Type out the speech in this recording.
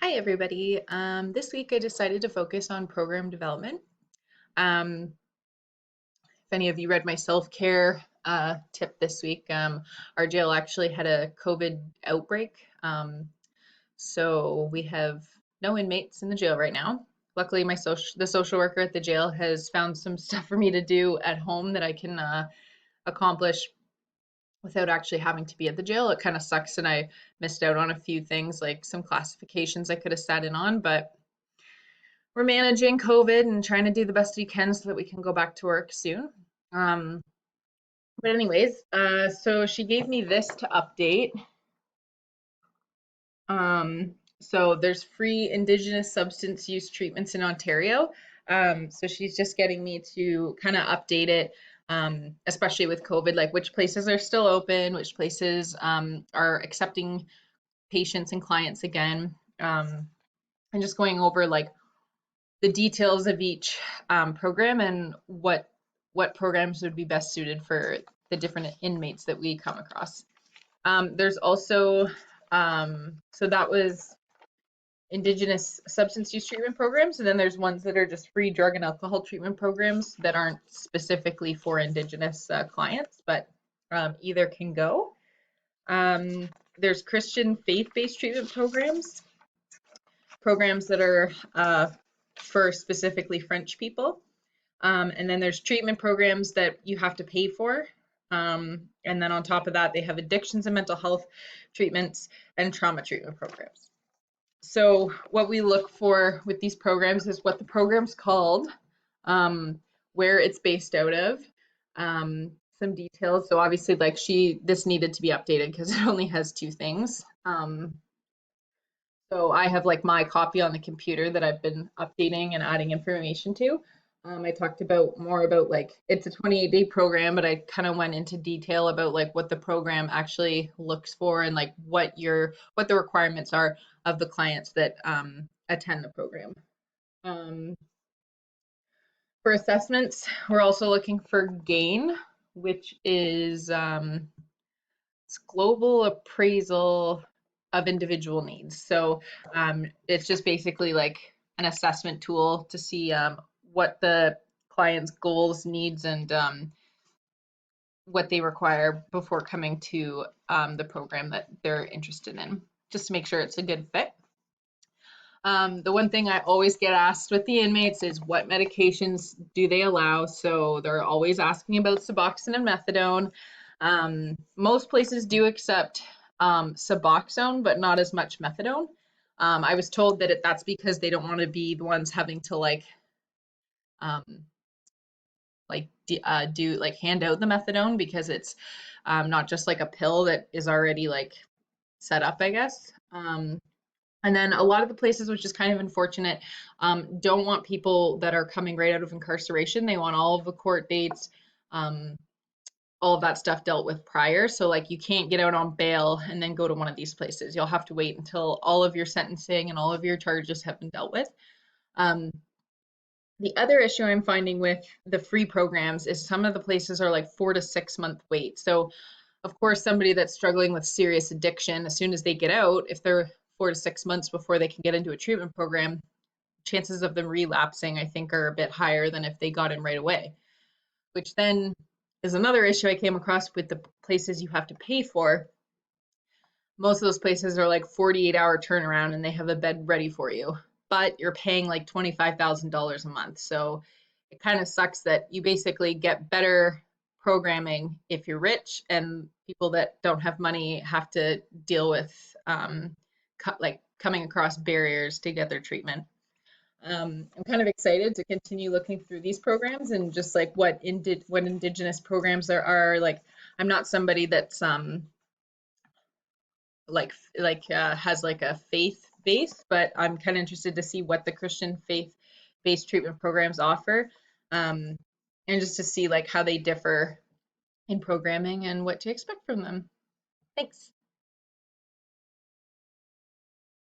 Hi, everybody. This week I decided to focus on program development. If any of you read my self-care tip this week, our jail actually had a COVID outbreak. So we have no inmates in the jail right now. Luckily, the social worker at the jail has found some stuff for me to do at home that I can accomplish without actually having to be at the jail. It kind of sucks, and I missed out on a few things like some classifications I could have sat in on, but we're managing COVID and trying to do the best we can so that we can go back to work soon. Um, but anyways, so she gave me this to update. So there's free Indigenous substance use treatments in Ontario. So she's just getting me to kind of update it, especially with COVID, like which places are still open, which places are accepting patients and clients again, and just going over like the details of each program and what programs would be best suited for the different inmates that we come across. There's also so that was Indigenous substance use treatment programs, and then there's ones that are just free drug and alcohol treatment programs that aren't specifically for Indigenous clients, but either can go. There's Christian faith-based treatment programs that are for specifically French people. And then there's treatment programs that you have to pay for. And then on top of that, they have addictions and mental health treatments and trauma treatment programs. So what we look for with these programs is what the program's called, where it's based out of, some details. So obviously, like this needed to be updated because it only has two things. So I have like my copy on the computer that I've been updating and adding information to. I talked about more about like it's a 28-day program, but I kind of went into detail about like what the program actually looks for and like what the requirements are of the clients that attend the program. Um, for assessments, we're also looking for GAIN, which is it's global appraisal of individual needs. So it's just basically like an assessment tool to see what the client's goals, needs, and what they require before coming to the program that they're interested in, just to make sure it's a good fit. The one thing I always get asked with the inmates is what medications do they allow? So they're always asking about Suboxone and Methadone. Most places do accept Suboxone, but not as much Methadone. I was told that that's because they don't want to be the ones having to um, do like hand out the Methadone because it's not just like a pill that is already like set up, I guess. And then a lot of the places, which is kind of unfortunate, don't want people that are coming right out of incarceration. They want all of the court dates, um, all of that stuff dealt with prior. So like you can't get out on bail and then go to one of these places. You'll have to wait until all of your sentencing and all of your charges have been dealt with. Um, the other issue I'm finding with the free programs is some of the places are like 4 to 6 month wait. So of course, somebody that's struggling with serious addiction, as soon as they get out, if they're 4 to 6 months before they can get into a treatment program, chances of them relapsing, I think, are a bit higher than if they got in right away, which then is another issue I came across with the places you have to pay for. Most of those places are like 48-hour turnaround and they have a bed ready for you, but you're paying like $25,000 a month. So it kind of sucks that you basically get better programming if you're rich, and people that don't have money have to deal with like coming across barriers to get their treatment. I'm kind of excited to continue looking through these programs and just like what Indigenous programs there are. Like, I'm not somebody that's has like a faith base, but I'm kind of interested to see what the Christian faith based treatment programs offer, and just to see like how they differ in programming and what to expect from them. Thanks.